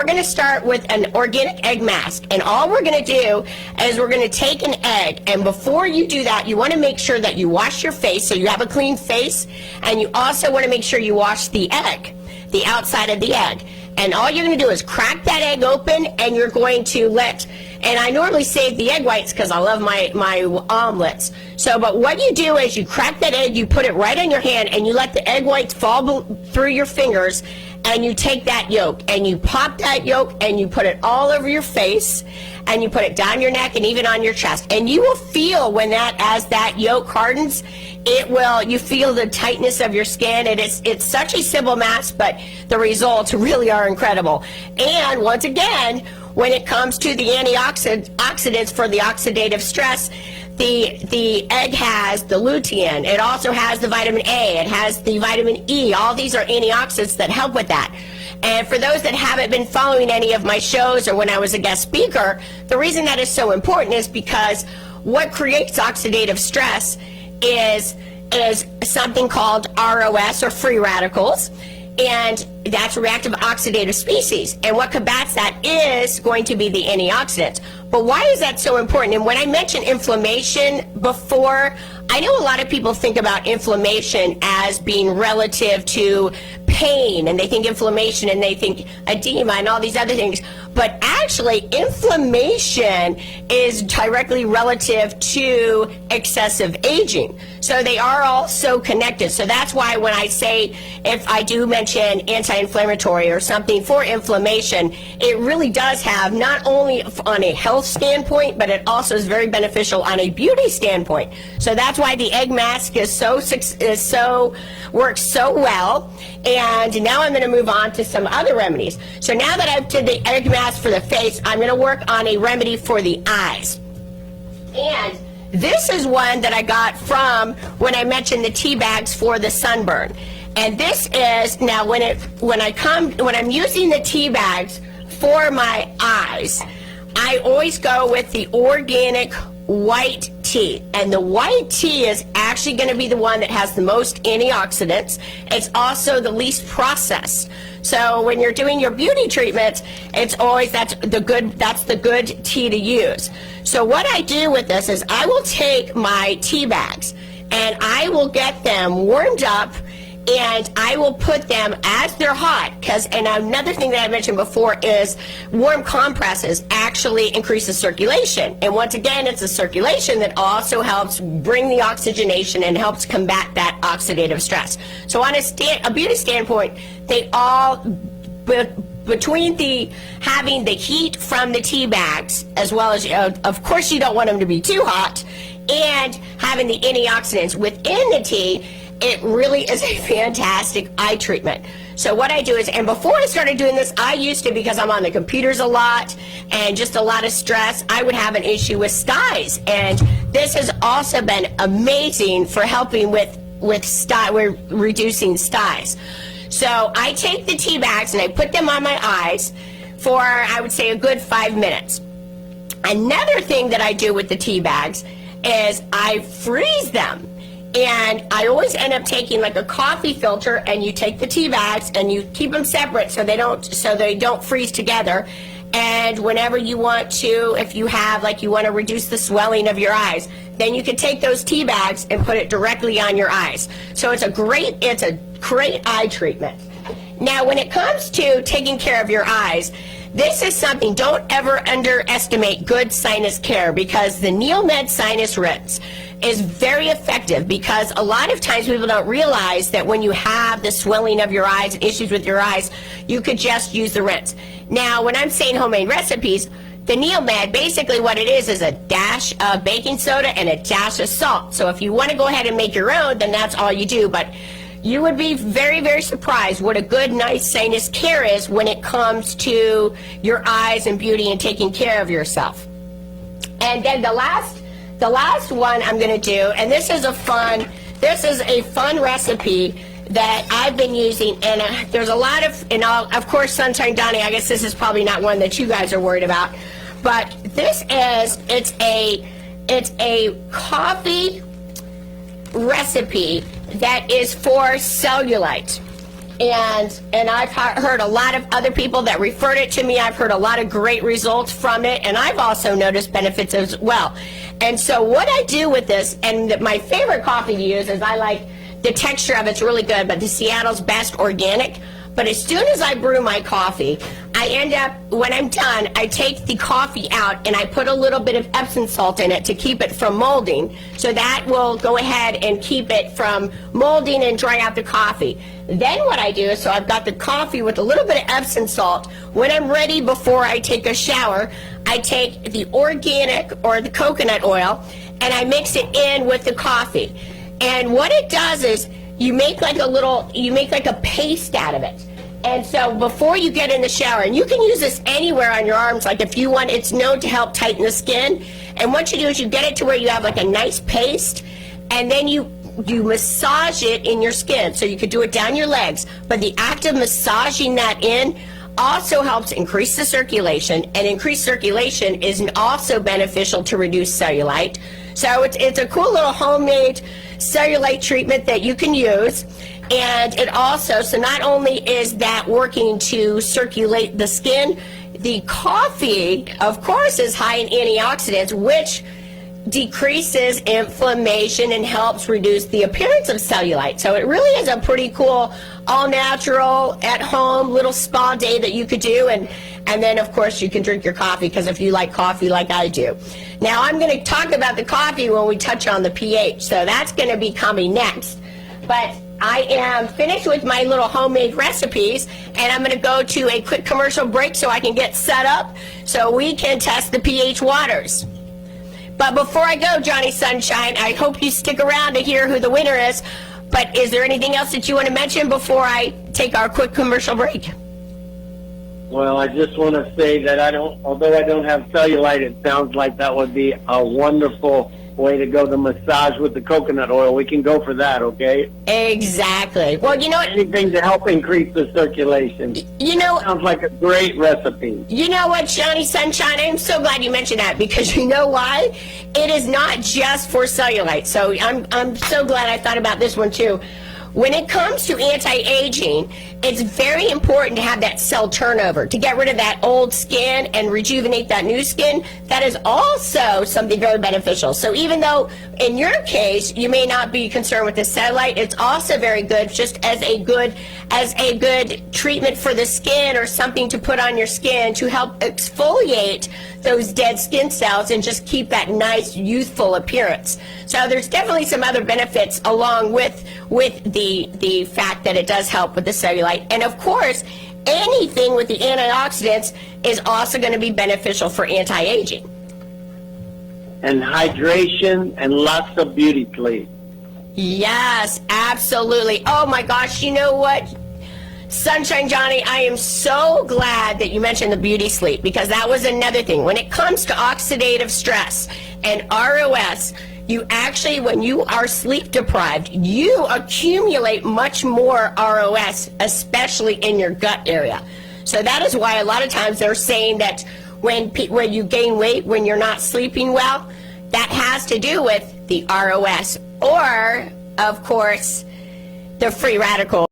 We're going to start with an organic egg mask, and all we're going to do is we're going to take an egg, and before you do that, you want to make sure that you wash your face so you have a clean face, and you also want to make sure you wash the egg, the outside of the egg. And all you're going to do is crack that egg open, and you're going to and I normally save the egg whites because I love my omelets. So, but what you do is you crack that egg, you put it right on your hand, and you let the egg whites fall through your fingers, and you take that yolk, and you pop that yolk, and you put it all over your face, and you put it down your neck and even on your chest. And you will feel as that yolk hardens, you feel the tightness of your skin. It's such a simple mask, but the results really are incredible. And once again, when it comes to the antioxidants for the oxidative stress, the egg has the lutein. It also has the vitamin A. It has the vitamin E. All these are antioxidants that help with that. And for those that haven't been following any of my shows or when I was a guest speaker, the reason that is so important is because what creates oxidative stress is something called ROS, or free radicals, and that's reactive oxidative species. And what combats that is going to be the antioxidants. But why is that so important? And when I mentioned inflammation before, I know a lot of people think about inflammation as being relative to pain, and they think inflammation and they think edema and all these other things. But actually, inflammation is directly relative to excessive aging. So they are all so connected. So that's why when I say, if I do mention anti-inflammatory or something for inflammation, it really does have not only on a health standpoint, but it also is very beneficial on a beauty standpoint. So that's why the egg mask works so well. And now I'm going to move on to some other remedies. So now that I've did the egg mask for the face, I'm going to work on a remedy for the eyes. And this is one that I got from when I mentioned the tea bags for the sunburn. And this is, now when I'm using the tea bags for my eyes, I always go with the organic white tea. And the white tea is actually going to be the one that has the most antioxidants. It's also the least processed. So when you're doing your beauty treatments, it's always, that's the good tea to use. So what I do with this is I will take my tea bags and I will get them warmed up, and I will put them as they're hot, and another thing that I mentioned before is warm compresses actually increase the circulation. And once again, it's the circulation that also helps bring the oxygenation and helps combat that oxidative stress. So on a beauty standpoint, they all, between having the heat from the tea bags, as well as, of course you don't want them to be too hot, and having the antioxidants within the tea, it really is a fantastic eye treatment. So what I do is, and before I started doing this, I used to, because I'm on the computers a lot and just a lot of stress, I would have an issue with styes. And this has also been amazing for helping with reducing styes. So I take the tea bags and I put them on my eyes for, I would say, a good 5 minutes. Another thing that I do with the tea bags is I freeze them. And I always end up taking like a coffee filter, and you take the tea bags and you keep them separate so they don't freeze together. And whenever you want to, if you have, like, you want to reduce the swelling of your eyes, then you can take those tea bags and put it directly on your eyes. So it's a great eye treatment. Now, when it comes to taking care of your eyes, this is something, don't ever underestimate good sinus care, because the NeoMed Sinus Rinse is very effective, because a lot of times people don't realize that when you have the swelling of your eyes and issues with your eyes, you could just use the rinse. Now, when I'm saying homemade recipes, the NeoMed, basically what it is a dash of baking soda and a dash of salt. So if you want to go ahead and make your own, then that's all you do. But you would be very, very surprised what a good, nice sinus care is when it comes to your eyes and beauty and taking care of yourself. And then the last one I'm going to do, and this is a fun recipe that I've been using, and there's a lot of course, Sunshine Donnie, I guess this is probably not one that you guys are worried about, but it's a coffee recipe that is for cellulite. And I've heard a lot of other people that referred it to me. I've heard a lot of great results from it, and I've also noticed benefits as well. And so what I do with this, and my favorite coffee to use is I like the texture of it's really good, but the Seattle's Best Organic. But as soon as I brew my coffee, I end up, when I'm done, I take the coffee out and I put a little bit of Epsom salt in it to keep it from molding. So that will go ahead and keep it from molding and dry out the coffee. Then what I do is, so I've got the coffee with a little bit of Epsom salt. When I'm ready before I take a shower, I take the organic or the coconut oil and I mix it in with the coffee. And what it does is, you make like a paste out of it. And so before you get in the shower, and you can use this anywhere on your arms, like if you want, it's known to help tighten the skin. And what you do is you get it to where you have like a nice paste, and then you massage it in your skin. So you could do it down your legs, but the act of massaging that in also helps increase the circulation, and increased circulation is also beneficial to reduce cellulite. So it's a cool little homemade cellulite treatment that you can use. And it also, so not only is that working to circulate the skin, the coffee, of course, is high in antioxidants, which decreases inflammation and helps reduce the appearance of cellulite. So it really is a pretty cool, all-natural, at-home little spa day that you could do. And then, of course, you can drink your coffee, because if you like coffee like I do. Now, I'm going to talk about the coffee when we touch on the pH, so that's going to be coming next. But I am finished with my little homemade recipes, and I'm going to go to a quick commercial break so I can get set up so we can test the pH waters. But before I go, Johnny Sunshine, I hope you stick around to hear who the winner is. But is there anything else that you want to mention before I take our quick commercial break? Well, I just want to say that although I don't have cellulite, it sounds like that would be a wonderful way to go, the massage with the coconut oil. We can go for that, okay? Exactly. Well, you know what? Anything to help increase the circulation. You know, sounds like a great recipe. You know what, Johnny Sunshine? I'm so glad you mentioned that, because you know why? It is not just for cellulite. So I'm so glad I thought about this one too. When it comes to anti-aging, it's very important to have that cell turnover, to get rid of that old skin and rejuvenate that new skin. That is also something very beneficial. So even though in your case you may not be concerned with the cellulite, it's also very good just as a good treatment for the skin, or something to put on your skin to help exfoliate those dead skin cells and just keep that nice youthful appearance. So there's definitely some other benefits along with the fact that it does help with the cellulite. And of course, anything with the antioxidants is also going to be beneficial for anti-aging. And hydration and lots of beauty sleep. Yes, absolutely. Oh my gosh, you know what? Sunshine Johnny, I am so glad that you mentioned the beauty sleep, because that was another thing. When it comes to oxidative stress and ROS, you actually, when you are sleep deprived, you accumulate much more ROS, especially in your gut area. So that is why a lot of times they're saying that when you gain weight when you're not sleeping well, that has to do with the ROS, or, of course, the free radicals.